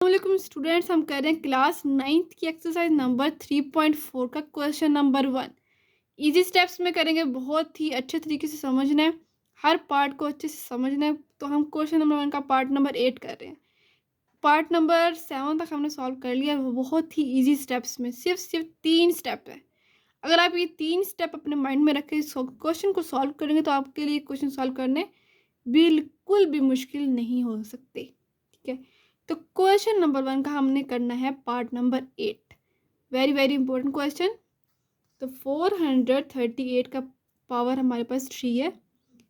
अस्सलाम स्टूडेंट्स, हम कर रहे हैं क्लास 9th की एक्सरसाइज नंबर 3.4 का क्वेश्चन नंबर 1। इजी स्टेप्स में करेंगे, बहुत ही अच्छे तरीके से समझना है, हर पार्ट को अच्छे से समझना है। तो हम क्वेश्चन नंबर 1 का पार्ट नंबर 8 कर रहे हैं। पार्ट नंबर 7 तक हमने सॉल्व कर लिया। वो बहुत ही ईजी स्टेप्स में सिर्फ 3 स्टेप है। अगर आप ये 3 स्टेप अपने माइंड में रख के क्वेश्चन को सॉल्व करेंगे तो आपके लिए क्वेश्चन सॉल्व करने बिल्कुल भी मुश्किल नहीं हो सकते। ठीक है, तो क्वेश्चन नंबर 1 का हमने करना है part number 8। Very very important question. तो 438 का पावर हमारे पास 3 है।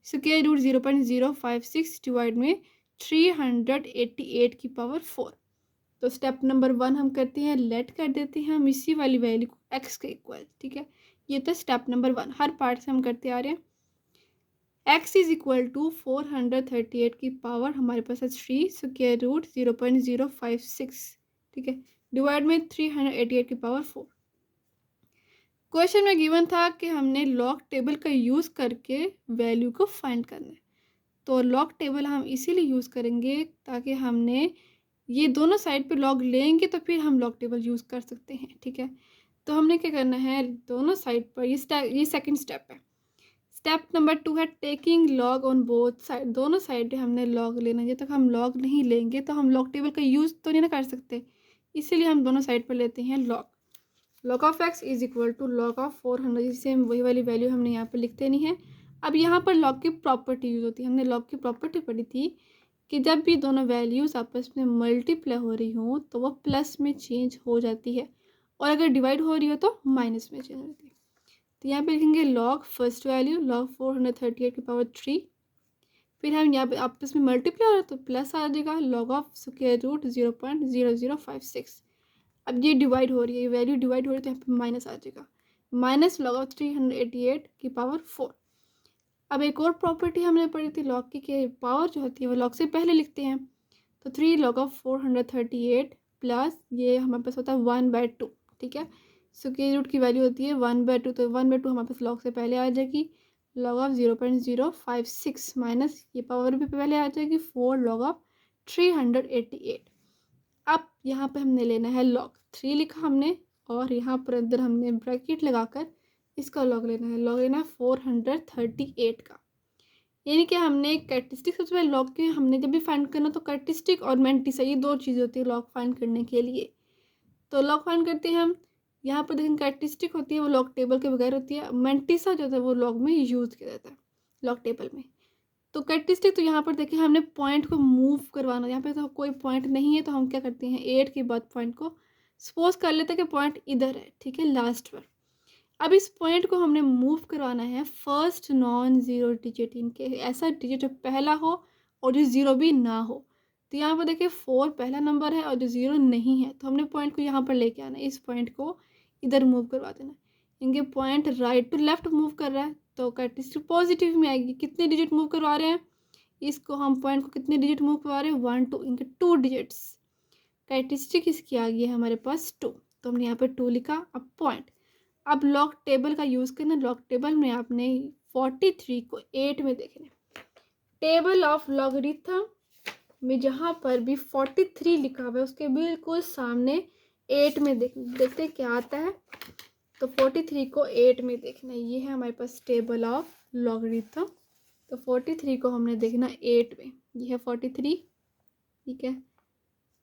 स्क्वायर रूट 0.056 डिवाइड में 388 की पावर 4। तो स्टेप नंबर 1 हम करते हैं, लेट कर देते हैं हम इसी वाली वैल्यू को एक्स के इक्वल। ठीक है, ये तो स्टेप नंबर 1 हर पार्ट से हम करते आ रहे हैं। x इज इक्वल टू 438 की पावर हमारे पास है 3 स्क्वायर रूट 0.056। ठीक है, डिवाइड में 388 की पावर 4। क्वेश्चन में गिवन था कि हमने लॉग टेबल का यूज़ करके वैल्यू को फाइंड करना है। तो लॉग टेबल हम इसीलिए यूज़ करेंगे ताकि हमने ये दोनों साइड पे लॉग लेंगे तो फिर हम लॉग टेबल यूज़ कर सकते हैं। ठीक है, तो हमने क्या करना है, दोनों साइड पर ये सेकंड स्टेप है। स्टेप नंबर 2 है taking log on both side. दोनों साइड पे हमने लॉग लेना है। जब तक हम लॉग नहीं लेंगे तो हम लॉग टेबल का यूज़ तो नहीं ना कर सकते, इसीलिए हम दोनों साइड पर लेते हैं log. Log of x is equal to log of 400, जिससे वही वाली वैल्यू हमने यहाँ पर लिखते नहीं है। अब यहाँ पर लॉग की प्रॉपर्टी यूज़ होती है। हमने लॉग की प्रॉपर्टी पढ़ी थी कि जब भी दोनों वैल्यूज़ आपस में मल्टीप्लाई हो रही हों तो वह प्लस में चेंज हो जाती है, और अगर डिवाइड हो रही हो तो माइनस में चेंज हो जाती है। तो यहाँ पे लिखेंगे लॉग फर्स्ट वैल्यू लॉग 438 की पावर 3, फिर हम यहाँ पे आपस में मल्टीप्लाई हो रहा है तो प्लस आ जाएगा लॉग ऑफ स्क्वायर रूट 0.0056। अब ये डिवाइड हो रही है, ये वैल्यू डिवाइड हो रही है तो यहाँ पे माइनस आ जाएगा, माइनस लॉग ऑफ 388 की पावर 4। अब एक और प्रॉपर्टी हमने पढ़ी थी लॉग की कि पावर जो होती है वो लॉग से पहले लिखते हैं। तो 3 लॉग ऑफ 438 प्लस ये हमारे पास होता है 1/2। ठीक है, स्क्वायर रूट की वैल्यू होती है 1/2, तो 1/2 हमारे पास लॉग से पहले आ जाएगी। लॉग ऑफ 0.056 माइनस ये पावर भी पहले आ जाएगी 4 लॉग ऑफ 388। अब यहाँ पे हमने लेना है लॉग 3 लिखा हमने, और यहाँ पर अंदर हमने ब्रैकेट लगाकर इसका लॉग लेना है। लॉग लेना है 438 का, यानी कि हमने कैरेक्टरिस्टिक सबसे पहले लॉग के हमने जब भी फाइंड करना तो कैरेक्टरिस्टिक और मैंटिसा ये दो चीज़ें होती है लॉग फाइंड करने के लिए। तो लॉग फाइंड करते हैं हम। यहाँ पर देखें कैरेक्टरिस्टिक होती है वो लॉग टेबल के बगैर होती है, मैंटिसा जो है वो लॉग में यूज़ किया जाता है लॉग टेबल में। तो कैरेक्टरिस्टिक तो यहाँ पर देखिए हमने पॉइंट को मूव करवाना, यहाँ पे तो कोई पॉइंट नहीं है तो हम क्या करते हैं 8 के बाद पॉइंट को सपोज कर लेते हैं कि पॉइंट इधर है। ठीक है, लास्ट पर अब इस पॉइंट को हमने मूव करवाना है फर्स्ट नॉन ज़ीरो डिजिट, इनके ऐसा डिजिट जो पहला हो और जो ज़ीरो भी ना हो। तो यहाँ पर देखिए 4 पहला नंबर है और जो ज़ीरो नहीं है, तो हमने पॉइंट को यहाँ पर लेके आना है, इस पॉइंट को इधर मूव करवा देना। इनके point right to left move कर रहा है तो कैरेक्टरिस्टिक पॉजिटिव में आएगी। कितने डिजिट मूव करवा रहे हैं, इसको हम पॉइंट को कितने डिजिट मूव करवा रहे हैं 1 2, इनके 2 डिजिट्स। कैरेक्टरिस्टिक इसकी आ गई है हमारे पास 2, तो हमने यहाँ पर 2 लिखा। अब पॉइंट, अब लॉग टेबल का यूज़ करना। लॉग टेबल में आपने 43 को 8 में देखना है। टेबल ऑफ लॉगरिथम में जहाँ पर भी 43 लिखा हुआ है उसके बिल्कुल सामने 8 में देखते क्या आता है। तो 43 को 8 में देखना, ये है हमारे पास टेबल ऑफ लॉगरिथम। तो 43 को हमने देखना 8 में, ये है 43। ठीक है,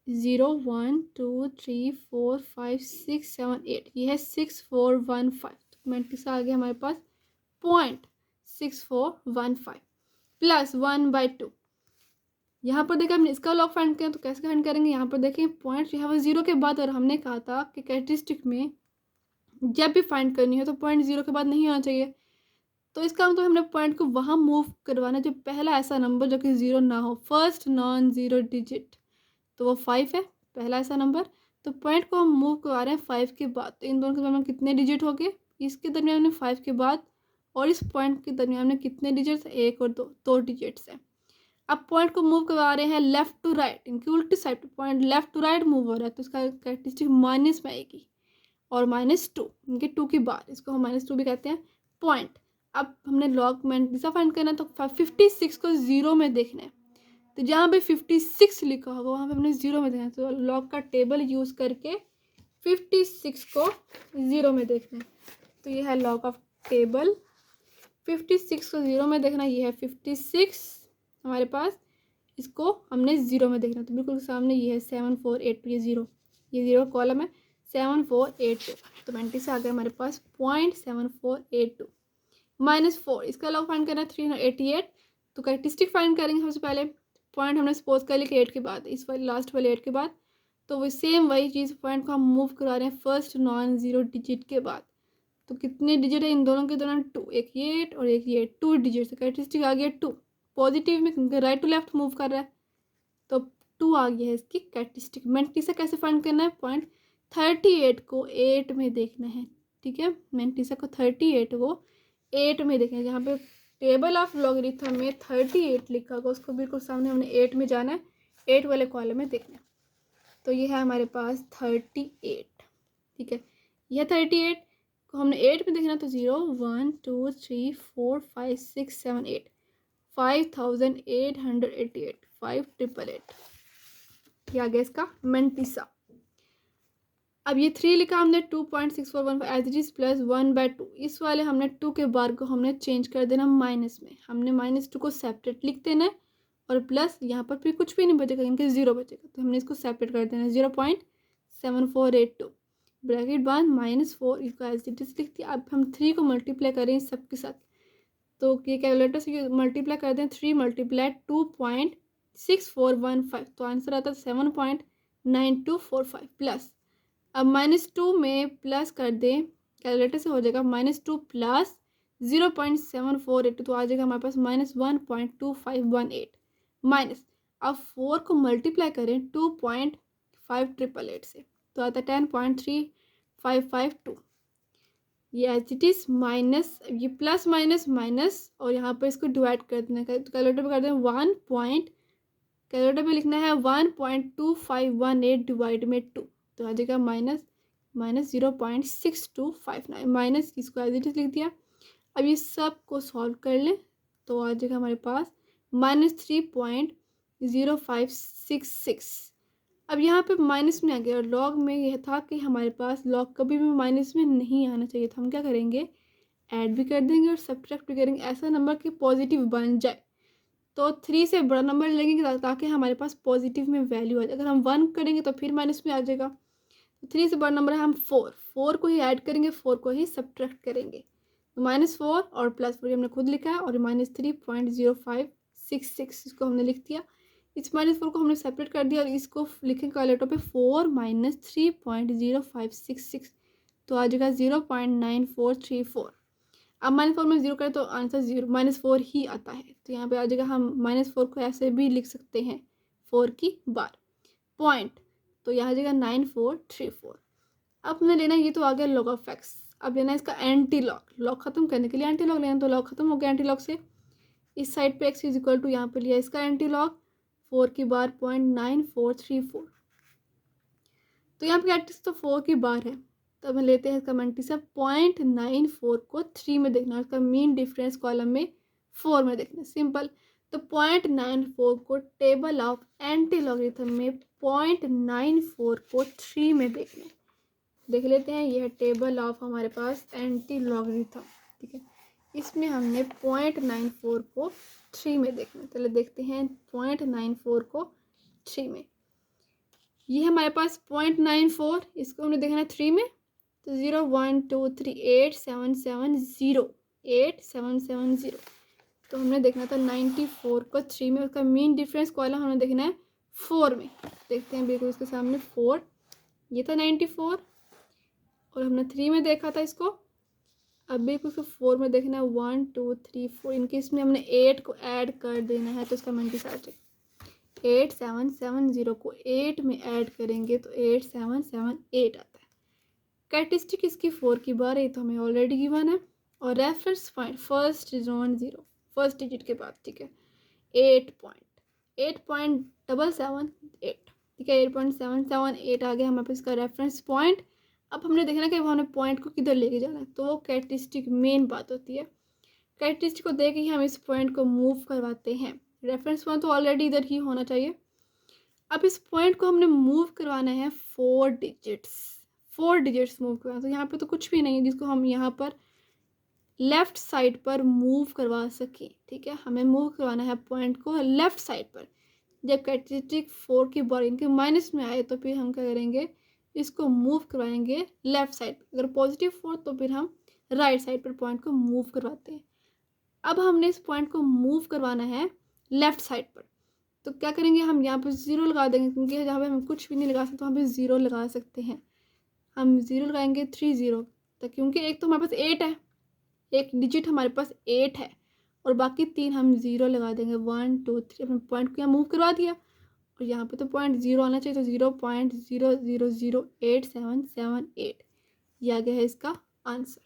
0 1 2 3 4 5 6 7 8, ये है 6415। मैंटिस आ गया हमारे पास 0.6415 प्लस 1/2। यहाँ पर देखिए हमने इसका लॉग फाइंड किया तो कैसे फाइंड करेंगे, यहाँ पर देखिए पॉइंट जो है वो 0 के बाद, और हमने कहा था कि कैरेक्टरिस्टिक में जब भी फाइंड करनी हो तो पॉइंट 0 के बाद नहीं होना चाहिए। तो इसका मतलब हमने पॉइंट को वहाँ मूव करवाना जो पहला ऐसा नंबर जो कि 0 ना हो, फर्स्ट नॉन ज़ीरो डिजिट, तो वो 5 है पहला ऐसा नंबर। तो पॉइंट को हम मूव करवा रहे हैं 5 के बाद, तो इन दोनों के दरमियान कितने डिजिट हो गए, इसके दरमियान में 5 के बाद, और इस पॉइंट के दरमियान में कितने डिजिट्स, 1 और 2 डिजिट्स हैं। अब पॉइंट को मूव करवा रहे हैं लेफ्ट टू राइट, इनकी उल्टी साइड पर point left to right move हो रहा है तो इसका कैरेक्टरिस्टिक माइनस में आएगी, और -2 इनके 2 की बार, इसको हम -2 भी कहते हैं पॉइंट। अब हमने लॉग में फाइंड करना है तो 56 को 0 में देखना है। तो जहाँ पे 56 लिखा होगा वहाँ पे हमने 0 में देखना है। तो लॉग का टेबल यूज़ करके 56 को 0 में देखना है। तो ये है लॉग ऑफ टेबल, 56 को 0 में देखना। ये है 56 हमारे पास, इसको हमने 0 में देखना। तो बिल्कुल सामने ये है 7482, ये 0 कॉलम है 7482। तो 20 से आ गया हमारे पास 0.7482 -4। इसका लॉग फाइंड करना है 388। तो कैरेक्टरिस्टिक फाइंड करेंगे सबसे पहले। पॉइंट हमने सपोज कर लिया कि 8 के बाद, इस वाले लास्ट वाले 8 के बाद। तो वो सेम वही चीज़, पॉइंट को हम मूव करा रहे हैं फर्स्ट नॉन ज़ीरो डिजिट के बाद। तो कितने डिजिट है इन दोनों के दौरान? 2, एक ये 8 और एक ये 8, 2 डिजिट। तो कैरेक्टरिस्टिक आ गया 2, पॉजिटिव में क्योंकि राइट टू लेफ्ट मूव कर रहा है। तो 2 आ गया है इसकी कैरेक्टरिस्टिक। मेंटी से कैसे फाइंड करना है? पॉइंट 38 को 8 में देखना है, ठीक है। मेंटिसा को 38 को 8 में देखना है। जहाँ पे टेबल ऑफ लॉगरिथम में 38 लिखा होगा उसको बिल्कुल सामने हमने 8 में जाना है, 8 वाले कॉलम में देखना है। तो ये है हमारे पास 38, ठीक है। यह 38 को हमने 8 में देखना। तो 0 1 2 3 4 5 6 7 8, 5888, 5888, ये आ गया इसका मेंटिसा। अब ये 3 लिखा हमने 2.6415 एज इट इज प्लस 1/2। इस वाले हमने 2 के बार को हमने चेंज कर देना माइनस में। हमने -2 को सेपरेट लिख देना है और प्लस यहाँ पर फिर कुछ भी नहीं बचेगा, इनके 0 बचेगा। तो हमने इसको सेपरेट कर देना है 0.7482 ब्रैकेट बाद -4 इसको एज इट इज लिख दिया। अब हम 3 को मल्टीप्लाई करें सबके साथ। तो ये कैलकुलेटर से मल्टीप्लाई कर दें, 3 × 2.6415, तो आंसर आता है 7.9245 प्लस। अब -2 में प्लस कर दें, कैलकुलेटर से हो जाएगा -2 प्लस 0.7482, तो आ जाएगा हमारे पास -1.2518 माइनस। अब 4 को मल्टीप्लाई करें 2.5888 से, तो आता है 10.3552। ये एच इट इज माइनस, ये प्लस माइनस माइनस और यहाँ पर इसको डिवाइड कर देना है। तो कैलकुलेटर पे कर दें कैलकुलेटर पे लिखना है 1.2518 डिवाइड में 2, तो आ जाएगा -0.6259 माइनस, इसको एज इट इज लिख दिया। अब ये सब को सॉल्व कर लें तो आ जाएगा हमारे पास -3.0566। अब यहाँ पे माइनस में आ गया और लॉग में यह था कि हमारे पास लॉग कभी भी माइनस में नहीं आना चाहिए था। हम क्या करेंगे, ऐड भी कर देंगे और सब्ट्रैक्ट भी करेंगे, ऐसा नंबर कि पॉजिटिव बन जाए। तो 3 से बड़ा नंबर लेंगे ताकि हमारे पास पॉजिटिव में वैल्यू आ जाए। अगर हम 1 करेंगे तो फिर माइनस में आ जाएगा। तो 3 से बड़ा नंबर है हम 4 को ही ऐड करेंगे, 4 को ही सब्ट्रैक्ट करेंगे। तो -4 और +4 हमने खुद लिखा है और -3.0566 इसको हमने लिख दिया। इस -4 को हमने सेपरेट कर दिया और इसको लिखेंगे कैलकुलेटर पे 4 - 3.0566, तो आ जाएगा 0.9434। अब -4 में 0 करें तो आंसर -4 ही आता है। तो यहाँ पे आ जाएगा, हम -4 को ऐसे भी लिख सकते हैं 4 की बार पॉइंट, तो यहाँ आ जाएगा 9434। अब हमने लेना, ये तो आ गया लॉग ऑफ एक्स। अब लेना है इसका एंटी लॉग। लॉग खत्म करने के लिए एंटी लॉग लेना, तो लॉग खत्म हो गया एंटी लॉग से। इस साइड पे x इज इक्वल टू यहाँ पे लिया इसका एंटी लॉग 4 की बार 0.9434। तो यहाँ पे एटलीस्ट तो 4 की बार है, तो हम लेते हैं इसका मल्टीप्लाई 0.94 को 3 में देखना, उसका मीन डिफरेंस कॉलम में 4 में देखना, सिंपल। तो 0.94 को टेबल ऑफ एंटी लॉगरिथम में 0.94 को 3 में देखना है। देख लेते हैं, यह टेबल ऑफ हमारे पास एंटी लॉगरिथम, ठीक है। इसमें हमने 0.94 को 3 में देखना है। चलो देखते हैं 0.94 को 3 में। ये हमारे पास 0.94, इसको हमने देखना है 3 में। तो 0 1 2 3 8770, तो हमने देखना था 94 को 3 में। उसका मीन डिफरेंस कॉलम हमें देखना है 4 में। देखते हैं बिल्कुल इसके सामने 4, ये था 94 और हमने 3 में देखा था इसको। अब बिल्कुल उसको 4 में देखना है 1 2 3 4, इनके इसमें हमने 8 को ऐड कर देना है। तो इसका मल्टीप्लाई 8770 को 8 में ऐड करेंगे तो 8778 आता है। कैरेक्टरिस्टिक इसकी 4 की बार है, तो हमें ऑलरेडी गिवन है। और reference point first non zero, first digit के बाद, ठीक है, 8.778, ठीक है, 8.778 आ गया हमारे पास इसका रेफरेंस पॉइंट। अब हमने देखना कि वो हमें पॉइंट को किधर लेके जाना है, तो वो कैरेक्टरिस्टिक मेन बात होती है। कैरेक्टरिस्टिक को देख के ही हम इस पॉइंट को मूव करवाते हैं। रेफरेंस पॉइंट तो ऑलरेडी इधर ही होना चाहिए। अब इस पॉइंट को हमने मूव करवाना है 4 डिजिट्स, 4 डिजिट्स मूव करवाना। तो यहाँ पे तो कुछ भी नहीं है जिसको हम यहाँ पर लेफ्ट साइड पर मूव करवा सकें, ठीक है। हमें मूव करवाना है पॉइंट को लेफ्ट साइड पर। जब कैरेक्टरिस्टिक 4 की बार इनके माइनस में आए तो फिर हम क्या करेंगे, इसको मूव करवाएंगे लेफ्ट साइड। अगर पॉजिटिव 4 तो फिर हम राइट साइड पर पॉइंट को मूव करवाते हैं। अब हमने इस पॉइंट को मूव करवाना है लेफ्ट साइड पर। तो क्या करेंगे, हम यहाँ पर 0 लगा देंगे, क्योंकि जहाँ पे हम कुछ भी नहीं लगा सकते वहाँ पे 0 लगा सकते हैं। हम 0 लगाएंगे 3 0, तो क्योंकि एक तो हमारे पास 8 है, एक डिजिट हमारे पास 8 है, और बाकी 3 हम 0 लगा देंगे। 1 2 3, अपने पॉइंट को यहाँ मूव करवा दिया, और यहाँ पे तो पॉइंट 0 आना चाहिए, तो 0.000878, ये आ गया है इसका आंसर।